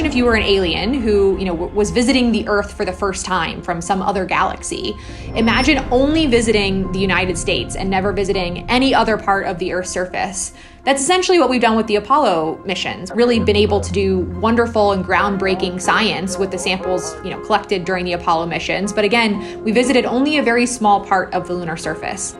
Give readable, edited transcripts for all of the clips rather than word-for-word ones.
imagine if you were an alien who, was visiting the Earth for the first time from some other galaxy. Imagine only visiting the United States and never visiting any other part of the Earth's surface. That's essentially what we've done with the Apollo missions. Really been able to do wonderful and groundbreaking science with the samples, collected during the Apollo missions. But again, we visited only a very small part of the lunar surface.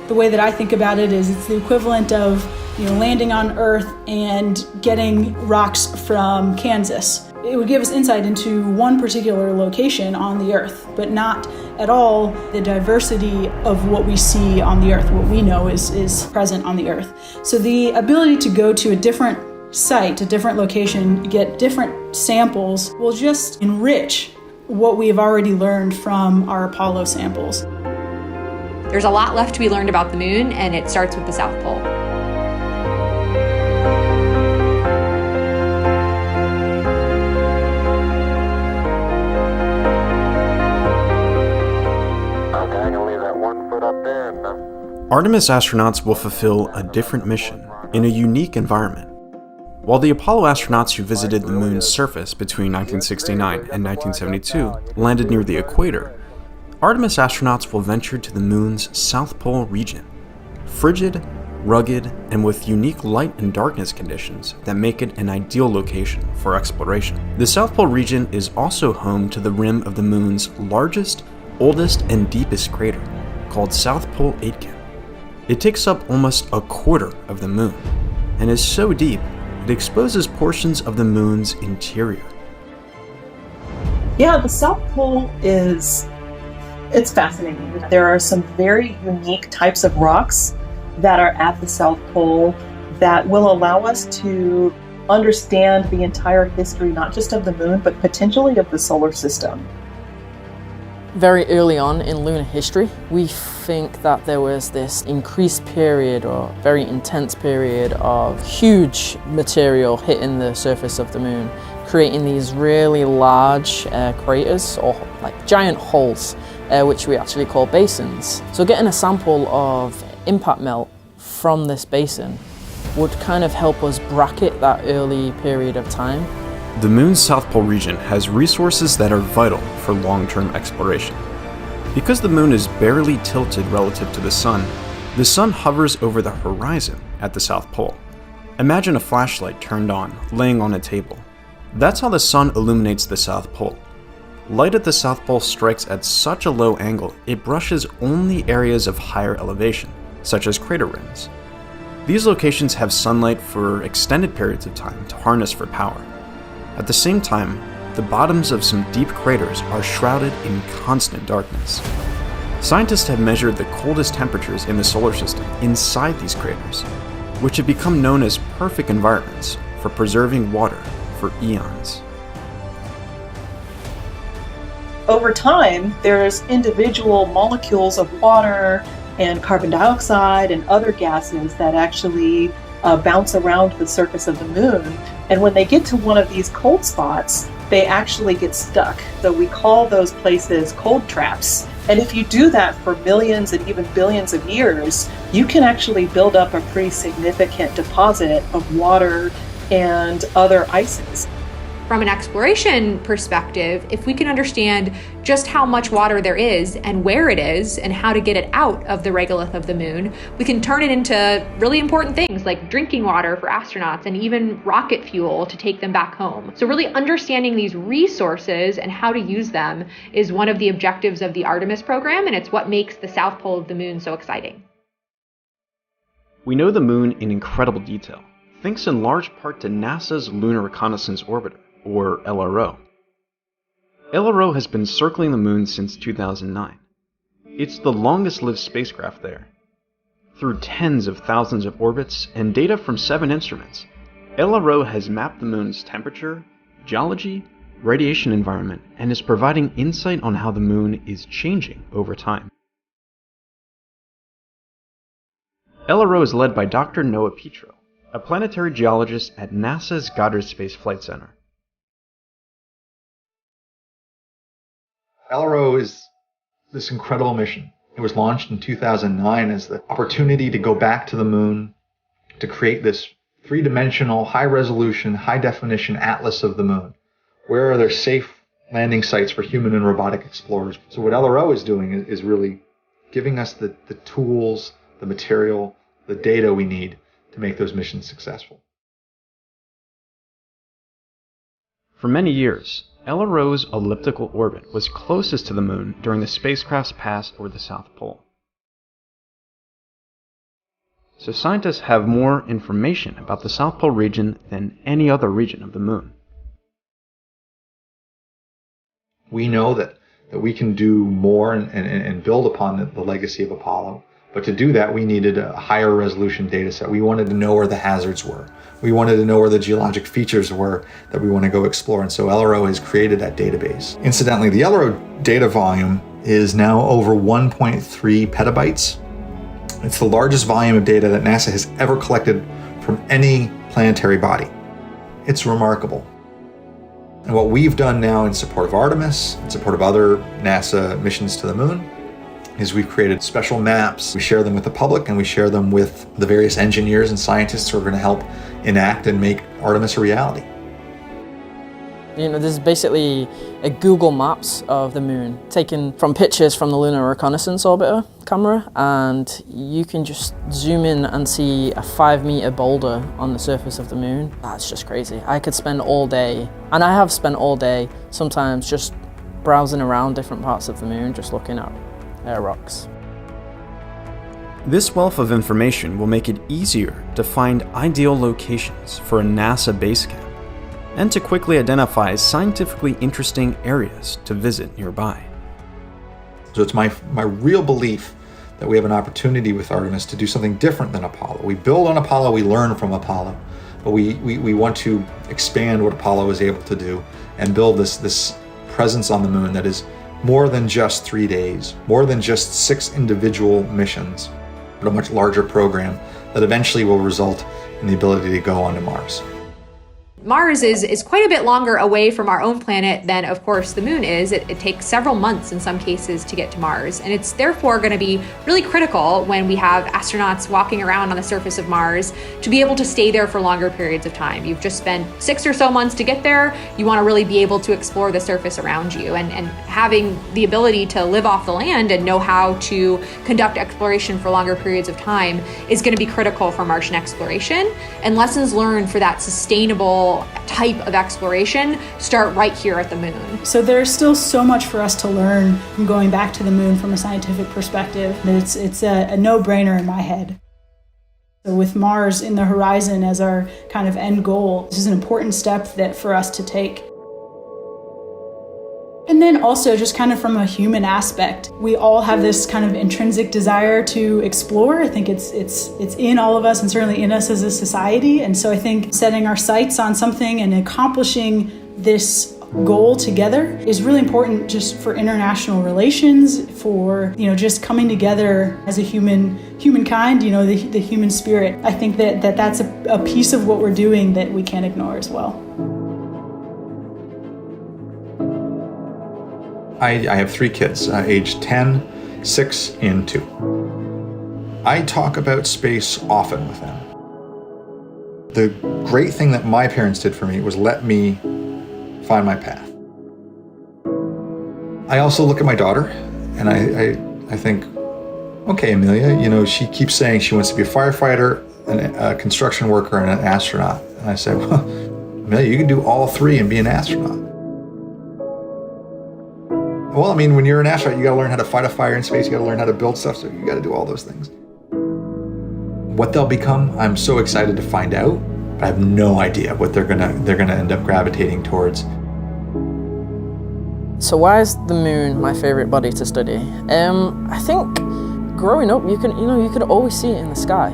The way that I think about it is it's the equivalent of landing on Earth and getting rocks from Kansas. It would give us insight into one particular location on the Earth, but not at all the diversity of what we see on the Earth, what we know is present on the Earth. So the ability to go to a different site, a different location, get different samples will just enrich what we've already learned from our Apollo samples. There's a lot left to be learned about the moon, and it starts with the South Pole. Artemis astronauts will fulfill a different mission in a unique environment. While the Apollo astronauts who visited the moon's surface between 1969 and 1972 landed near the equator, Artemis astronauts will venture to the moon's South Pole region, frigid, rugged, and with unique light and darkness conditions that make it an ideal location for exploration. The South Pole region is also home to the rim of the moon's largest, oldest, and deepest crater, called South Pole Aitken. It takes up almost a quarter of the moon, and is so deep it exposes portions of the moon's interior. Yeah, the South Pole it's fascinating. There are some very unique types of rocks that are at the South Pole that will allow us to understand the entire history, not just of the moon, but potentially of the solar system. Very early on in lunar history, we think that there was this increased period or very intense period of huge material hitting the surface of the moon, creating these really large craters or like giant holes, which we actually call basins. So getting a sample of impact melt from this basin would kind of help us bracket that early period of time. The moon's South Pole region has resources that are vital for long-term exploration. Because the moon is barely tilted relative to the sun hovers over the horizon at the South Pole. Imagine a flashlight turned on, laying on a table. That's how the sun illuminates the South Pole. Light at the South Pole strikes at such a low angle, it brushes only areas of higher elevation, such as crater rims. These locations have sunlight for extended periods of time to harness for power. At the same time, the bottoms of some deep craters are shrouded in constant darkness. Scientists have measured the coldest temperatures in the solar system inside these craters, which have become known as perfect environments for preserving water for eons. Over time, there's individual molecules of water and carbon dioxide and other gases that actually bounce around the surface of the moon. And when they get to one of these cold spots, they actually get stuck. So we call those places cold traps. And if you do that for millions and even billions of years, you can actually build up a pretty significant deposit of water and other ices. From an exploration perspective, if we can understand just how much water there is and where it is and how to get it out of the regolith of the moon, we can turn it into really important things like drinking water for astronauts and even rocket fuel to take them back home. So really understanding these resources and how to use them is one of the objectives of the Artemis program, and it's what makes the South Pole of the moon so exciting. We know the moon in incredible detail, thanks in large part to NASA's Lunar Reconnaissance Orbiter, or LRO. LRO has been circling the moon since 2009. It's the longest-lived spacecraft there. Through tens of thousands of orbits and data from 7 instruments, LRO has mapped the moon's temperature, geology, radiation environment, and is providing insight on how the moon is changing over time. LRO is led by Dr. Noah Petro, a planetary geologist at NASA's Goddard Space Flight Center. LRO is this incredible mission. It was launched in 2009 as the opportunity to go back to the moon, to create this three-dimensional, high-resolution, high-definition atlas of the moon. Where are there safe landing sites for human and robotic explorers? So what LRO is doing is really giving us the tools, the material, the data we need to make those missions successful. For many years, LRO's elliptical orbit was closest to the moon during the spacecraft's pass over the South Pole. So scientists have more information about the South Pole region than any other region of the moon. We know that we can do more and build upon the legacy of Apollo. But to do that, we needed a higher resolution data set. We wanted to know where the hazards were. We wanted to know where the geologic features were that we want to go explore. And so LRO has created that database. Incidentally, the LRO data volume is now over 1.3 petabytes. It's the largest volume of data that NASA has ever collected from any planetary body. It's remarkable. And what we've done now in support of Artemis, in support of other NASA missions to the moon, is we've created special maps. We share them with the public and we share them with the various engineers and scientists who are going to help enact and make Artemis a reality. You know, this is basically a Google Maps of the moon, taken from pictures from the Lunar Reconnaissance Orbiter camera, and you can just zoom in and see a 5-meter boulder on the surface of the moon. That's just crazy. I could spend all day, and I have spent all day, sometimes just browsing around different parts of the moon, just looking at air rocks. This wealth of information will make it easier to find ideal locations for a NASA base camp, and to quickly identify scientifically interesting areas to visit nearby. So it's my real belief that we have an opportunity with Artemis to do something different than Apollo. We build on Apollo, we learn from Apollo, but we want to expand what Apollo was able to do and build this presence on the moon that is more than just 3 days, more than just 6 individual missions, but a much larger program that eventually will result in the ability to go onto Mars. Mars is quite a bit longer away from our own planet than, of course, the moon is. It takes several months in some cases to get to Mars, and it's therefore going to be really critical when we have astronauts walking around on the surface of Mars to be able to stay there for longer periods of time. You've just spent 6 or so months to get there. You want to really be able to explore the surface around you, and having the ability to live off the land and know how to conduct exploration for longer periods of time is going to be critical for Martian exploration. And lessons learned for that sustainable type of exploration start right here at the moon. So there's still so much for us to learn from going back to the moon from a scientific perspective. It's a no-brainer in my head. So with Mars in the horizon as our kind of end goal, this is an important step for us to take. And then also just kind of from a human aspect, we all have this kind of intrinsic desire to explore. I think it's in all of us and certainly in us as a society. And so I think setting our sights on something and accomplishing this goal together is really important just for international relations, for, just coming together as a humankind, the human spirit. I think that's a piece of what we're doing that we can't ignore as well. I have 3 kids, aged 10, 6, and 2. I talk about space often with them. The great thing that my parents did for me was let me find my path. I also look at my daughter and I think, okay, Amelia, she keeps saying she wants to be a firefighter, a construction worker, and an astronaut. And I said, well, Amelia, you can do all 3 and be an astronaut. Well, when you're an astronaut, you got to learn how to fight a fire in space. You got to learn how to build stuff. So you got to do all those things. What they'll become, I'm so excited to find out. But I have no idea what they're gonna end up gravitating towards. So why is the moon my favorite body to study? I think growing up, you could always see it in the sky.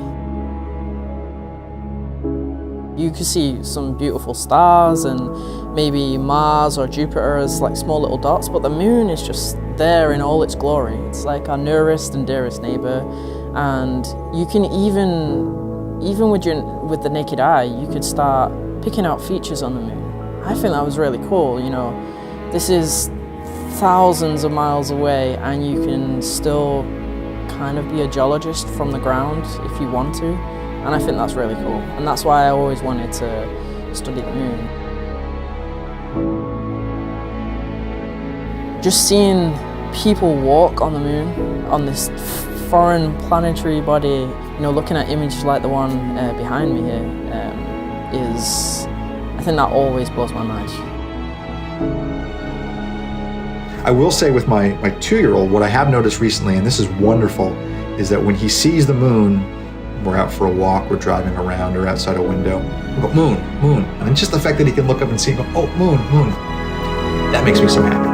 You could see some beautiful stars and maybe Mars or Jupiter as like small little dots, but the moon is just there in all its glory. It's like our nearest and dearest neighbor, and you can even with the naked eye, you could start picking out features on the moon. I think that was really cool. This is thousands of miles away, and you can still kind of be a geologist from the ground if you want to. And I think that's really cool. And that's why I always wanted to study the moon. Just seeing people walk on the moon, on this foreign planetary body, looking at images like the one behind me here, I think that always blows my mind. I will say with my 2-year-old, what I have noticed recently, and this is wonderful, is that when he sees the moon, we're out for a walk, we're driving around, or outside a window, we go, moon, moon. And just the fact that he can look up and see, go, oh, moon, moon, that makes me so happy.